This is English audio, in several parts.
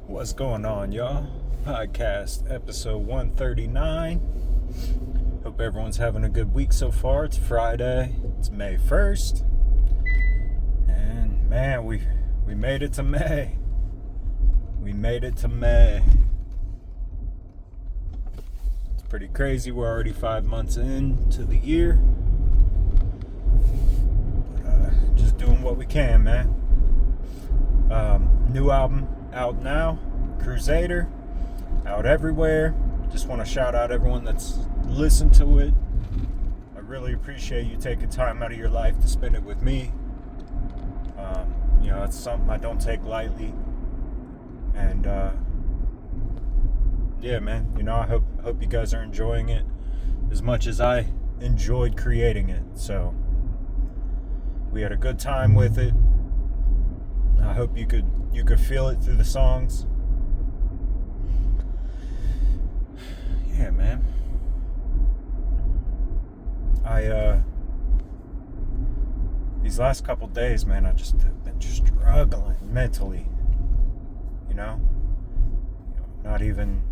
What's going on, y'all? Podcast episode 139. Hope everyone's having a good week so far. It's Friday. It's May 1st. And man, we made it to May. We made it to May. It's pretty crazy. We're already 5 months into the year. But just doing what we can, man. New album out now, Cruize, out everywhere. Just want to shout out everyone that's listened to it. I really appreciate you taking time out of your life to spend it with me. It's something I don't take lightly. And yeah, man, I hope you guys are enjoying it as much as I enjoyed creating it. So we had a good time with it. I hope you could feel it through the songs. Yeah, man. These last couple days, man, I just have been struggling mentally. Not even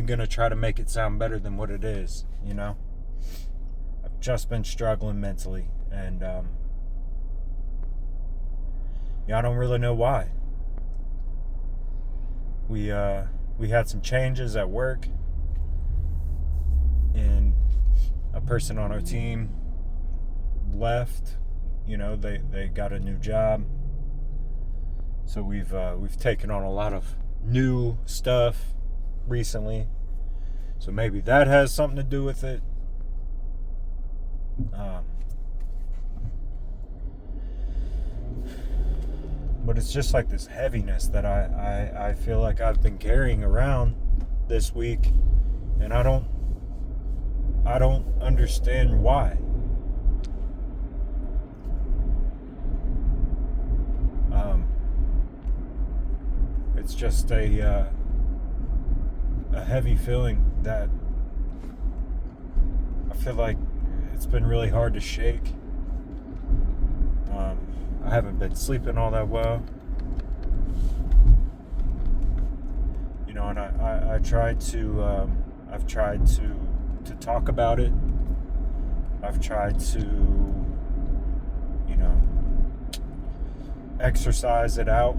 gonna try to make it sound better than what it is. I've just been struggling mentally, and I don't really know why. We had some changes at work, and a person on our team left. They got a new job, so we've taken on a lot of new stuff recently. So maybe that has something to do with it. But it's just like this heaviness that I feel like I've been carrying around this week, and I don't understand why. It's just a heavy feeling that I feel like it's been really hard to shake. I haven't been sleeping all that well. And I've tried to talk about it. I've tried to, exercise it out.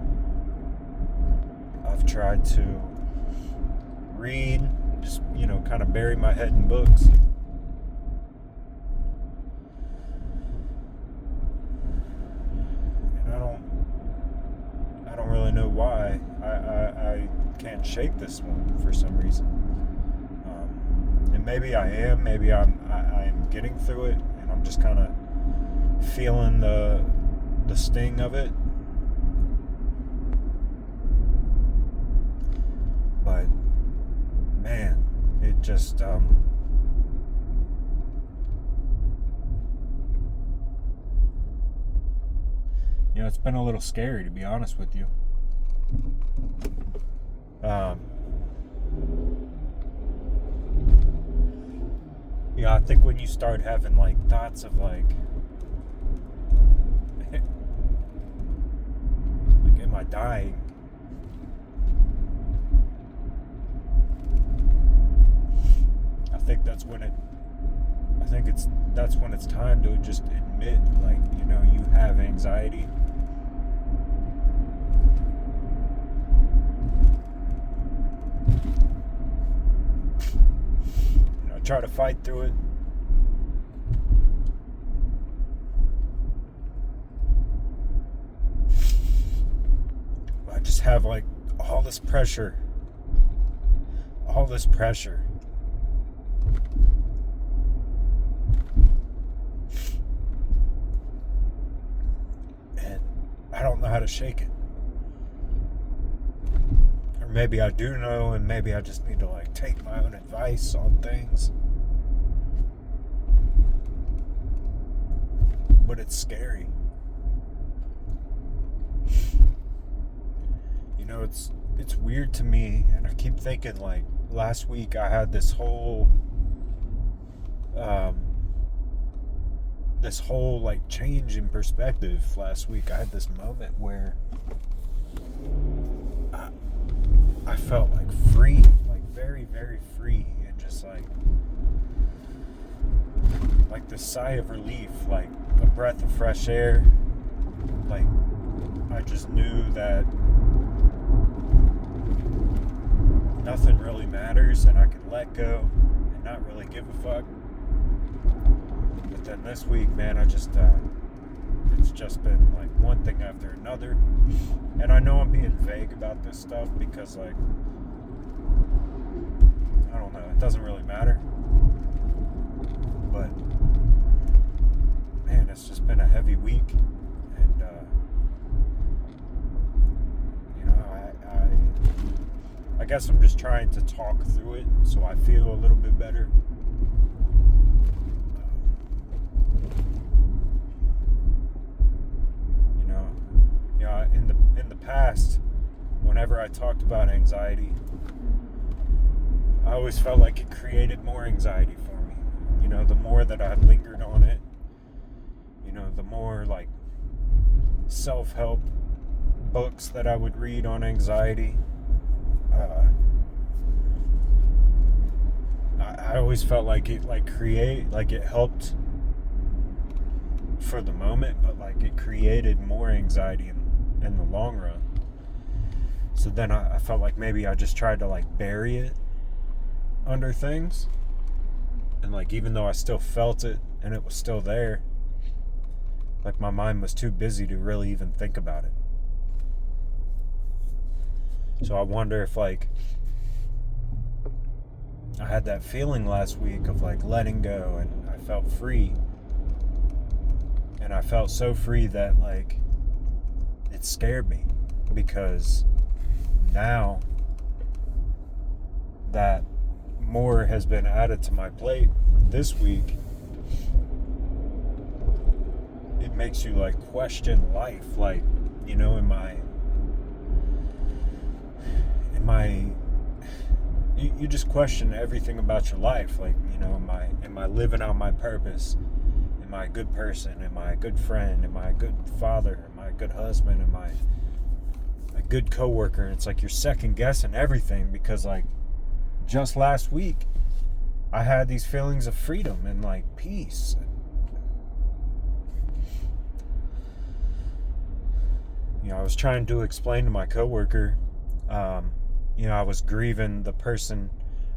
I've tried to read, just, kind of bury my head in books. I don't really know why I can't shake this one for some reason. And maybe I am. Maybe I'm getting through it, and I'm just kind of feeling the sting of it. But man, it just it's been a little scary, to be honest with you. I think when you start having thoughts of am I dying? I think that's when it's time to just admit, you have anxiety. Try to fight through it. I just have all this pressure. And I don't know how to shake it. Or maybe I do know, and maybe I just need to take my own advice on things. But it's scary. It's weird to me, and I keep thinking last week I had this whole this whole like change in perspective last week. I had this moment where I felt like free, like very, very free, and just like this sigh of relief, like a breath of fresh air. Like I just knew that nothing really matters and I can let go and not really give a fuck. But then this week, man, it's just been like one thing after another. And I know I'm being vague about this stuff because, like, I don't know, it doesn't really matter. But, man, it's just been a heavy week. And, you know, I guess I'm just trying to talk through it so I feel a little bit better. In the past, whenever I talked about anxiety, I always felt like it created more anxiety for me. You know, the more that I lingered on it, you know, the more like self-help books that I would read on anxiety. I always felt like it it helped for the moment, but like it created more anxiety in the long run. So then I felt like maybe I just tried to like bury it under things, and like even though I still felt it and it was still there, like my mind was too busy to really even think about it. So I wonder if like I had that feeling last week of like letting go, and I felt free, and I felt so free that like it scared me, because now that more has been added to my plate this week, it makes you like question life. Like, you know, you just question everything about your life. Like, you know, am I living out my purpose? Am I a good person? Am I a good friend? Am I a good father? Am I a good husband? Am I a good coworker? And it's like you're second guessing everything, because like just last week I had these feelings of freedom and like peace. You know, I was trying to explain to my coworker, you know, I was grieving the person.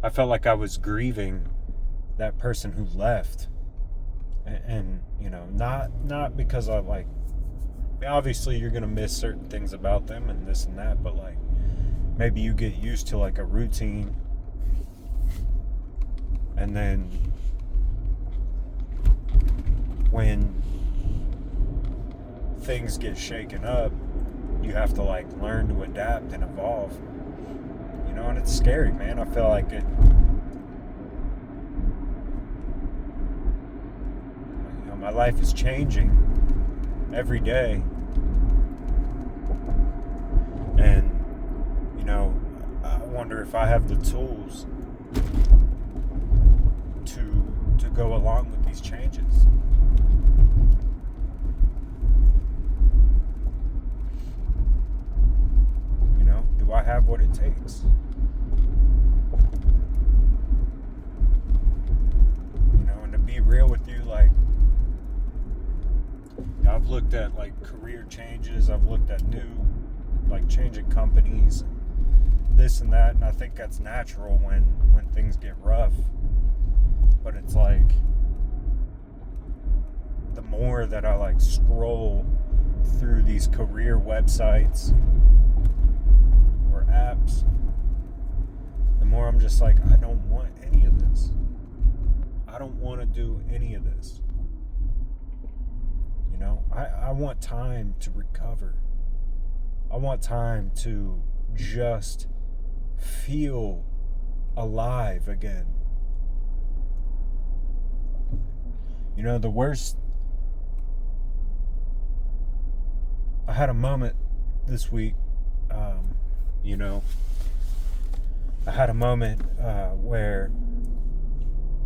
I felt like I was grieving that person who left. And you know, not because I like, obviously you're gonna miss certain things about them and this and that, but like maybe you get used to like a routine, and then when things get shaken up, you have to like learn to adapt and evolve. You know, and it's scary, man. I feel like it. My life is changing every day, and you know, I wonder if I have the tools to go along with these changes. You know, do I have what it takes? You know, and to be real with you, like, I've looked at like career changes, I've looked at new, like changing companies, this and that, and I think that's natural when things get rough. But it's like, the more that I like scroll through these career websites or apps, the more I'm just like, I don't want any of this. I don't want to do any of this. You know, I want time to recover. I want time to just feel alive again. You know, the worst... I had a moment this week, you know, I had a moment where,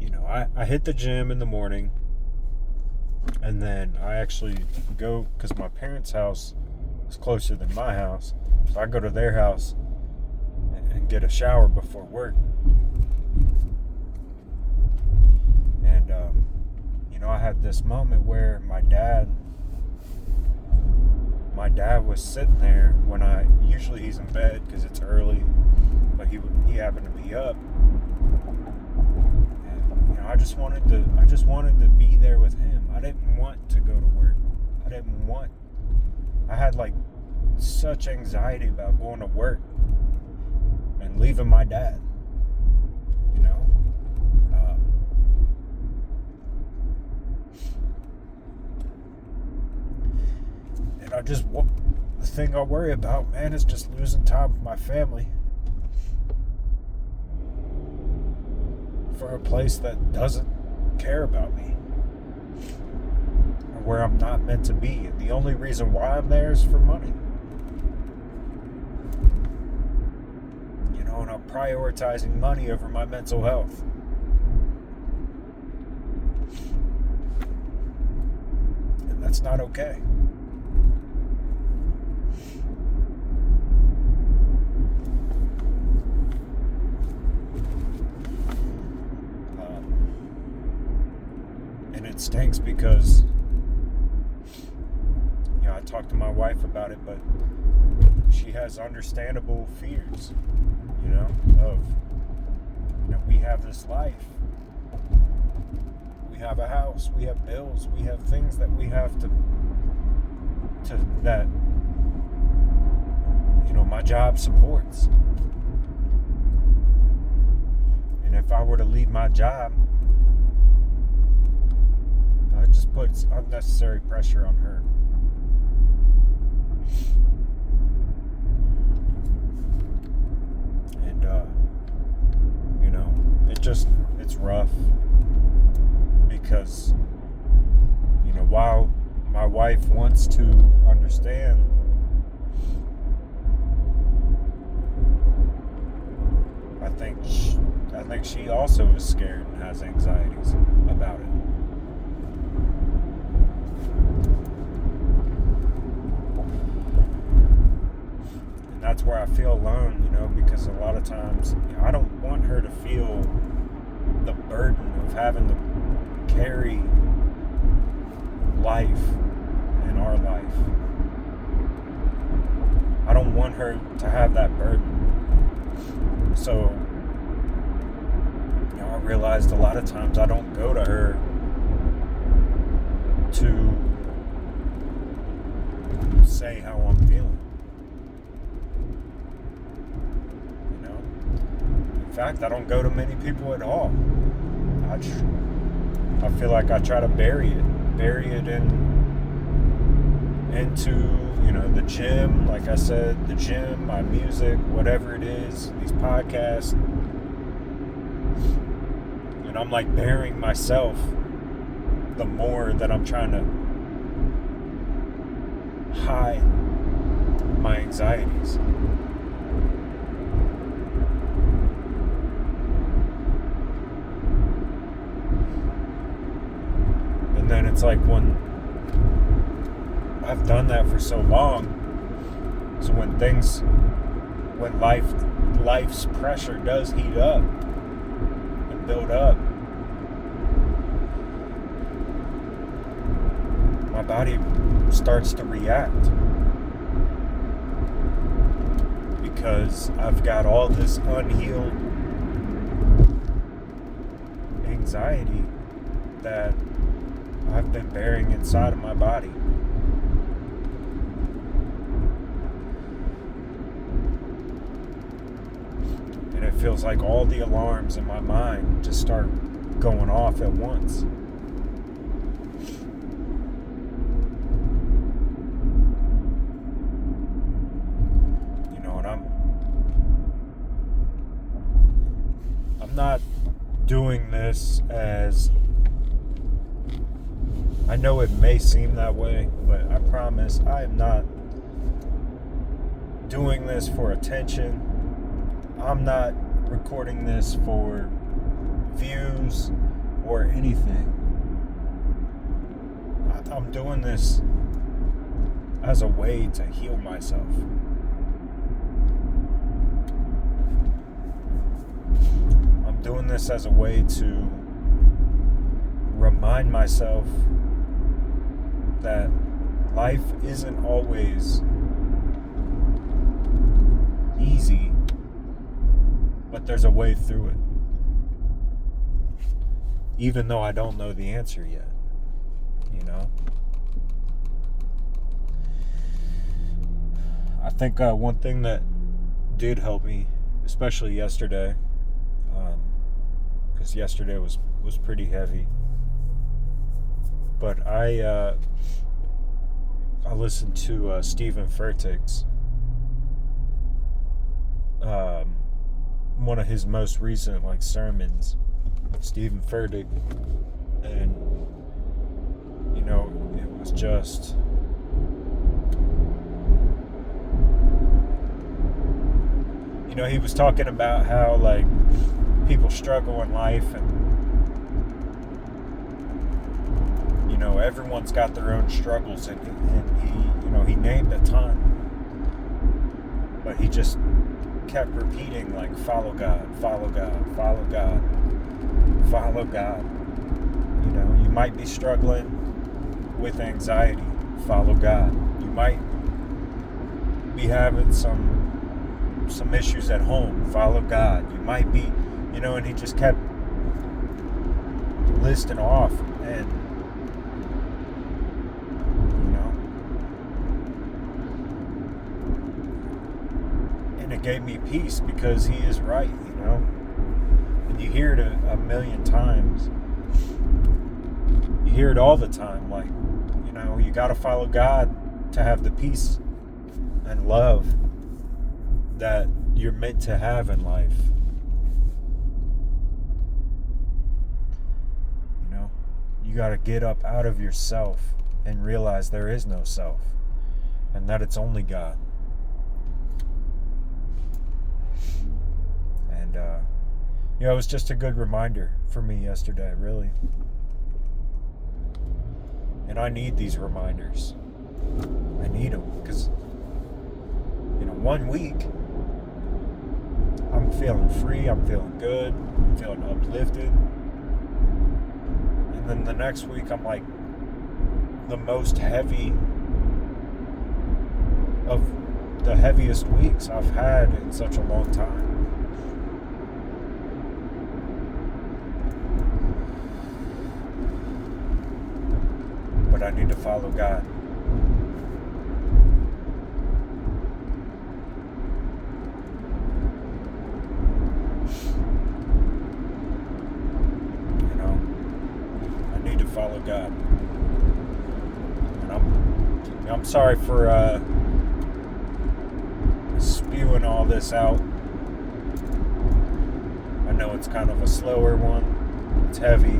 you know, I hit the gym in the morning, And then I actually go, because my parents' house is closer than my house, so I go to their house and get a shower before work. And I had this moment where my dad was sitting there when usually he's in bed because it's early, but he happened to be up. And I just wanted to be there with him. I didn't want to go to work. I had like such anxiety about going to work and leaving my dad. And the thing I worry about, man, is just losing time with my family for a place that doesn't care about me, or where I'm not meant to be. And the only reason why I'm there is for money. And I'm prioritizing money over my mental health. And that's not okay. And it stinks because I talked to my wife about it, but she has understandable fears, of we have this life, we have a house, we have bills, we have things that we have to that my job supports. And if I were to leave my job, it just puts unnecessary pressure on her. And it's rough because while my wife wants to understand, I think she also is scared and has anxieties about it. And that's where I feel alone, because a lot of times I don't want her to feel the burden of having to carry life in our life. I don't want her to have that burden. So, I realized a lot of times I don't go to her to say how I'm feeling. In fact, I don't go to many people at all. I feel like I try to bury it into the gym, like I said, the gym, my music, whatever it is, these podcasts. And I'm like burying myself the more that I'm trying to hide my anxieties. And then it's like when I've done that for so long, so when life's pressure does heat up and build up, my body starts to react because I've got all this unhealed anxiety that I've been burying inside of my body. And it feels like all the alarms in my mind just start going off at once. And I'm not doing this as, I know it may seem that way, but I promise I am not doing this for attention. I'm not recording this for views or anything. I'm doing this as a way to heal myself. I'm doing this as a way to remind myself that life isn't always easy, but there's a way through it. Even though I don't know the answer yet, you know? I think one thing that did help me, especially yesterday, because yesterday was pretty heavy, but I listened to Stephen Furtick's one of his most recent sermons, Stephen Furtick, and it was just he was talking about how people struggle in life, and everyone's got their own struggles, and he named a ton, but he just kept repeating follow God, follow God, follow God, follow God. You might be struggling with anxiety, follow God. You might be having some issues at home, follow God. You might be, and he just kept listing off, and it gave me peace, because he is right, and you hear it a million times. You hear it all the time, you got to follow God to have the peace and love that you're meant to have in life. You got to get up out of yourself and realize there is no self, and that it's only God. And it was just a good reminder for me yesterday, really. And I need these reminders. I need them, because 1 week I'm feeling free, I'm feeling good, I'm feeling uplifted, and then the next week I'm the most heavy of the heaviest weeks I've had in such a long time. But I need to follow God. I need to follow God. And I'm sorry for spewing all this out. I know it's kind of a slower one. It's heavy,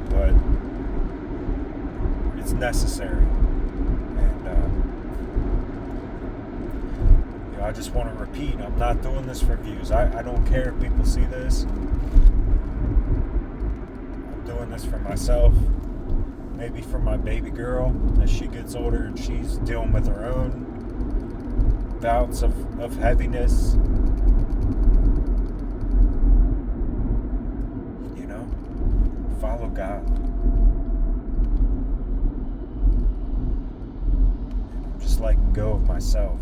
but it's necessary. And I just want to repeat, I'm not doing this for views. I don't care if people see this. I'm doing this for myself, maybe for my baby girl as she gets older and she's dealing with her own bouts of heaviness. Follow God. I'm just letting go of myself.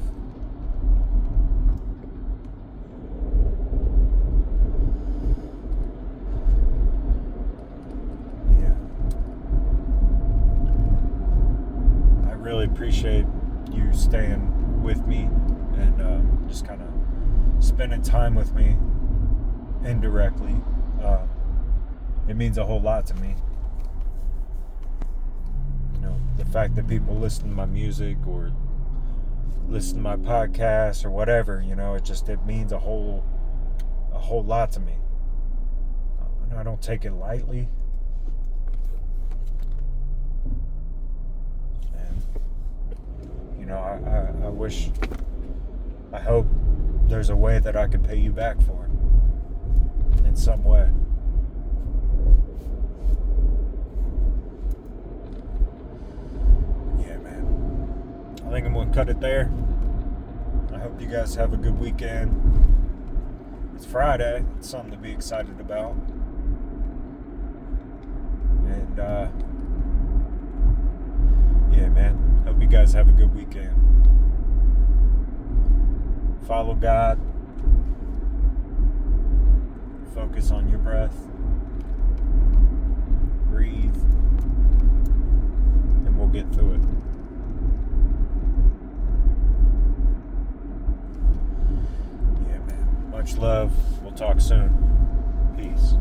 Yeah. I really appreciate you staying with me and just kind of spending time with me indirectly. It means a whole lot to me. The fact that people listen to my music or listen to my podcast or whatever, it means a whole lot to me. I don't take it lightly. And I hope there's a way that I can pay you back for it in some way. think I'm going to cut it there. I hope you guys have a good weekend. It's Friday. It's something to be excited about. And, yeah, man. Hope you guys have a good weekend. Follow God. Focus on your breath. Breathe. And we'll get through it. Yeah, man. Much love. We'll talk soon. Peace.